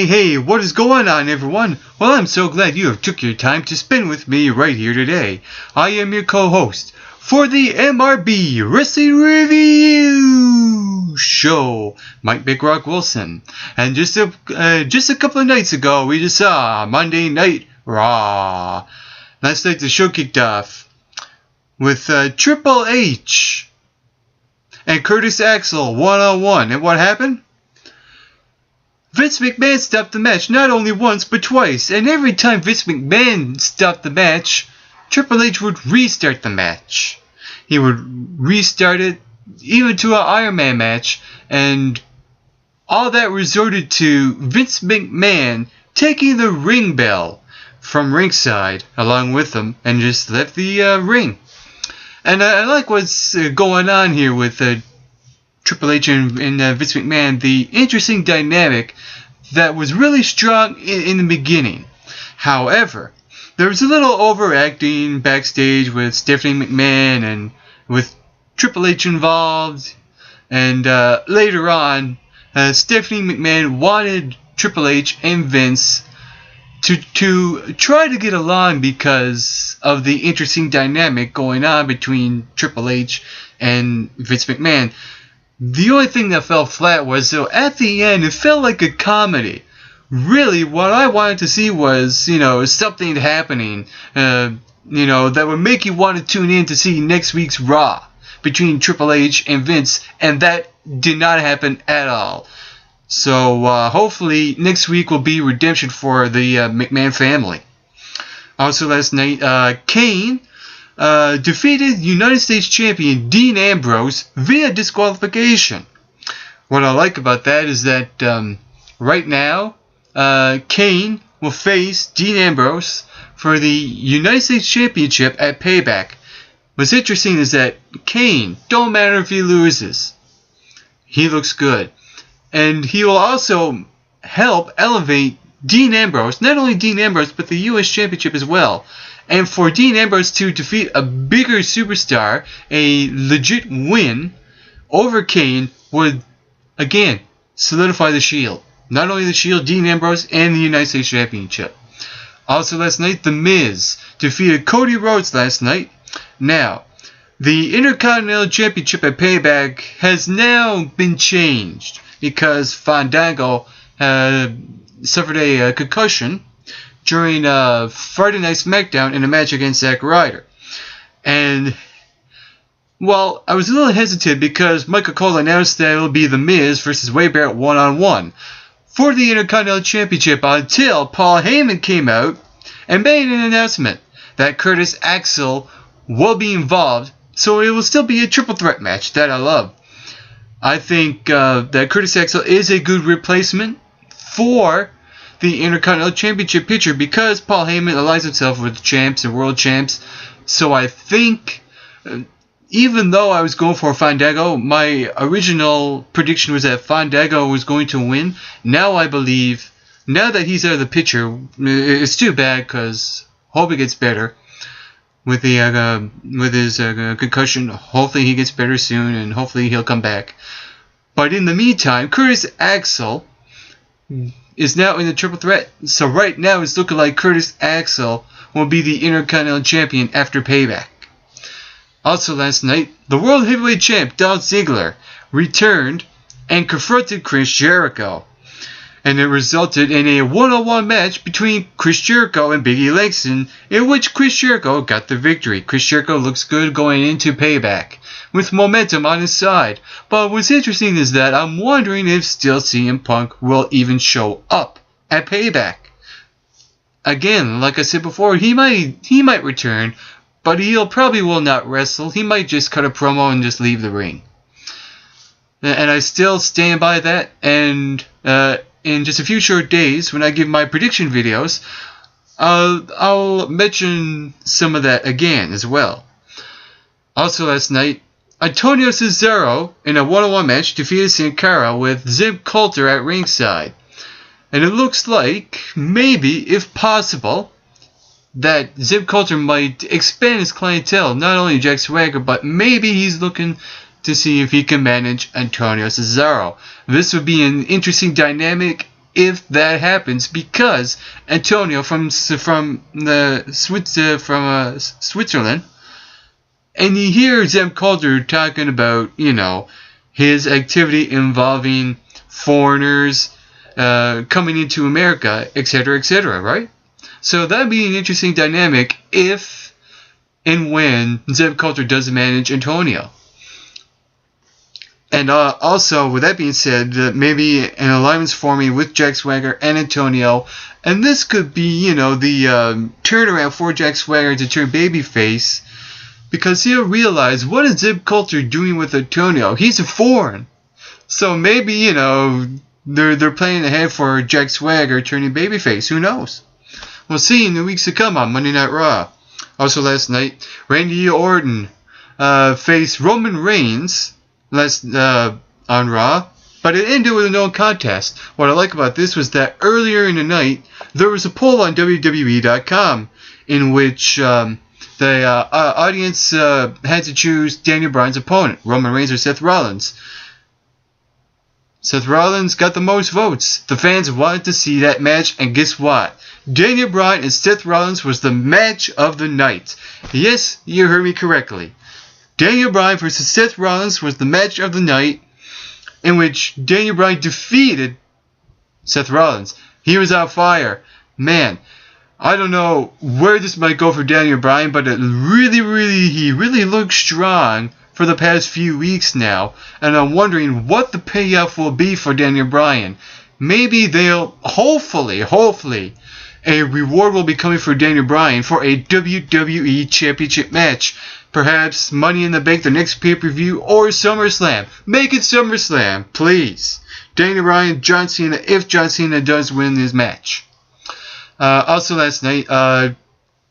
Hey, what is going on, everyone? Well, I'm so glad you have took your time to spend with me right here today. I am your co-host for the MRB Wrestling Review Show, Mike Big Rock Wilson. And just a couple of nights ago, we just saw Monday Night Raw. Last night, the show kicked off with Triple H and Curtis Axel one-on-one. And what happened? Vince McMahon stopped the match not only once but twice, and every time Vince McMahon stopped the match, Triple H would restart the match. He would restart it even to an Iron Man match, and all that resorted to Vince McMahon taking the ring bell from ringside along with him and just left the ring. And I like what's going on here with Triple H and Vince McMahon, the interesting dynamic that was really strong in the beginning. However, there was a little overacting backstage with Stephanie McMahon and with Triple H involved. And later on, Stephanie McMahon wanted Triple H and Vince to try to get along because of the interesting dynamic going on between Triple H and Vince McMahon. The only thing that fell flat was, though, at the end, it felt like a comedy. Really, what I wanted to see was, something happening, that would make you want to tune in to see next week's Raw between Triple H and Vince, and that did not happen at all. So, hopefully, next week will be redemption for the McMahon family. Also, last night, Kane defeated United States Champion Dean Ambrose via disqualification. What I like about that is that right now, Kane will face Dean Ambrose for the United States Championship at Payback. What's interesting is that Kane, don't matter if he loses, he looks good. And he will also help elevate Dean Ambrose, not only Dean Ambrose, but the U.S. Championship as well. And for Dean Ambrose to defeat a bigger superstar, a legit win over Kane would, again, solidify the Shield. Not only the Shield, Dean Ambrose, and the United States Championship. Also last night, The Miz defeated Cody Rhodes last night. Now, the Intercontinental Championship at Payback has now been changed because Fandango suffered a concussion during Friday Night SmackDown in a match against Zack Ryder. And, well, I was a little hesitant because Michael Cole announced that it will be The Miz versus Wade Barrett one-on-one for the Intercontinental Championship until Paul Heyman came out and made an announcement that Curtis Axel will be involved, so it will still be a triple threat match that I love. I think that Curtis Axel is a good replacement for the Intercontinental Championship picture because Paul Heyman aligns himself with champs and world champs. So I think, even though I was going for Fandango, my original prediction was that Fandango was going to win. Now I believe, now that he's out of the picture, it's too bad because hope he gets better with his concussion. Hopefully he gets better soon and hopefully he'll come back. But in the meantime, Curtis Axel is now in the triple threat. So right now it's looking like Curtis Axel will be the Intercontinental Champion after Payback. Also last night, the World Heavyweight Champ Dolph Ziggler returned and confronted Chris Jericho. And it resulted in a one-on-one match between Chris Jericho and Big E Langston, in which Chris Jericho got the victory. Chris Jericho looks good going into Payback, with momentum on his side. But what's interesting is that I'm wondering if still CM Punk will even show up at Payback. Again, like I said before, he might return, but he'll probably will not wrestle. He might just cut a promo and just leave the ring. And I still stand by that, and in just a few short days, when I give my prediction videos, I'll mention some of that again as well. Also last night, Antonio Cesaro, in a one-on-one match, defeated Sin Cara with Zeb Coulter at ringside. And it looks like, maybe, if possible, that Zeb Coulter might expand his clientele, not only Jack Swagger, but maybe he's looking to see if he can manage Antonio Cesaro. This would be an interesting dynamic if that happens, because Antonio from Switzerland, and you hear Zeb Coulter talking about, his activity involving foreigners coming into America, etc., right? So that'd be an interesting dynamic if and when Zeb Coulter does manage Antonio. And also, with that being said, maybe an alliance forming with Jack Swagger and Antonio, and this could be, the turnaround for Jack Swagger to turn babyface, because he'll realize, what is Zeb Coulter doing with Antonio? He's a foreign. So maybe, they're playing ahead for Jack Swagger turning babyface. Who knows? We'll see in the weeks to come on Monday Night Raw. Also last night, Randy Orton faced Roman Reigns on Raw, but it ended with a no contest. What I like about this was that earlier in the night, there was a poll on WWE.com in which the audience had to choose Daniel Bryan's opponent, Roman Reigns or Seth Rollins. Seth Rollins got the most votes. The fans wanted to see that match, and guess what? Daniel Bryan and Seth Rollins was the match of the night. Yes, you heard me correctly. Daniel Bryan versus Seth Rollins was the match of the night, in which Daniel Bryan defeated Seth Rollins. He was on fire. Man, I don't know where this might go for Daniel Bryan, but he really looks strong for the past few weeks now, and I'm wondering what the payoff will be for Daniel Bryan. Maybe they'll, hopefully, a reward will be coming for Daniel Bryan for a WWE Championship match. Perhaps Money in the Bank, the next pay-per-view, or SummerSlam. Make it SummerSlam, please. Daniel Bryan, John Cena, if John Cena does win this match. Also last night,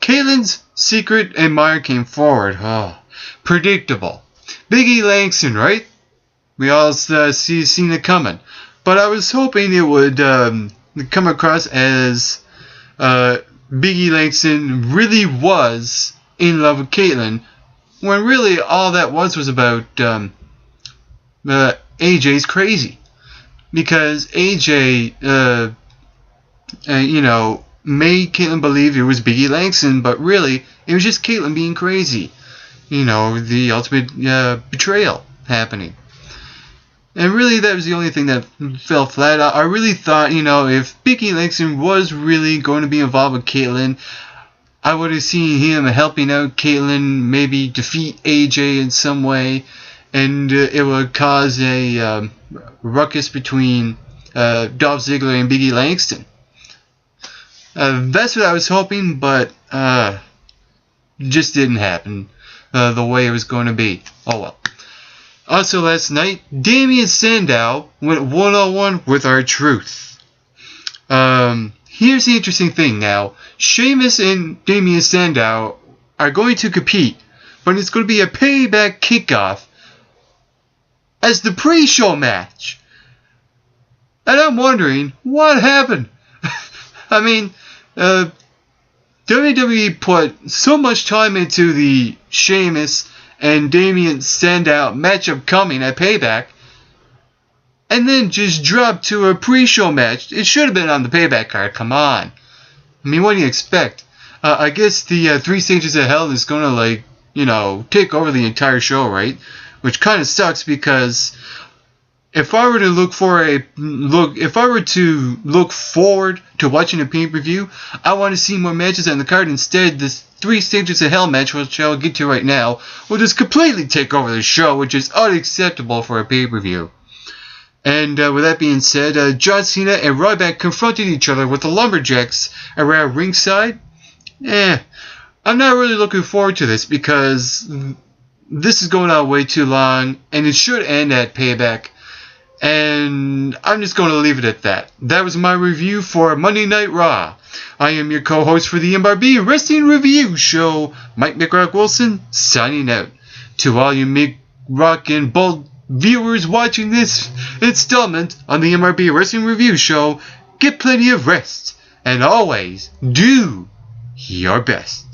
Kaylin's secret admirer came forward. Predictable. Big E Langston, right? We all seen it coming. But I was hoping it would come across as Big E Langston really was in love with Kaitlyn, when really all that was about AJ's crazy. Because AJ, made Kaitlyn believe it was Big E Langston, but really, it was just Kaitlyn being crazy. The ultimate betrayal happening. And really, that was the only thing that fell flat. I really thought, if Big E Langston was really going to be involved with Kaitlyn, I would have seen him helping out Kaitlyn, maybe defeat AJ in some way, and it would cause a ruckus between Dolph Ziggler and Big E Langston. That's what I was hoping, but just didn't happen the way it was going to be. Oh well. Also last night, Damien Sandow went one-on-one with R-Truth. Here's the interesting thing now. Sheamus and Damien Sandow are going to compete, but it's going to be a payback kickoff as the pre-show match. And I'm wondering, what happened? I mean, WWE put so much time into the Sheamus and Damien Sandow matchup coming at Payback, and then just dropped to a pre-show match. It should have been on the Payback card, come on. I mean, what do you expect? I guess the 3 Stages of Hell is gonna, take over the entire show, right? Which kind of sucks, because if I were to look forward to watching a pay-per-view, I want to see more matches on the card. Instead, this 3 Stages of Hell match, which I'll get to right now, will just completely take over the show, which is unacceptable for a pay-per-view. And with that being said, John Cena and Ryback confronted each other with the Lumberjacks around ringside. I'm not really looking forward to this, because this is going on way too long, and it should end at Payback. And I'm just going to leave it at that. That was my review for Monday Night Raw. I am your co-host for the MRB Wrestling Review Show, Mike McRock Wilson, signing out. To all you rock and bold viewers watching this installment on the MRB Wrestling Review Show, get plenty of rest, and always do your best.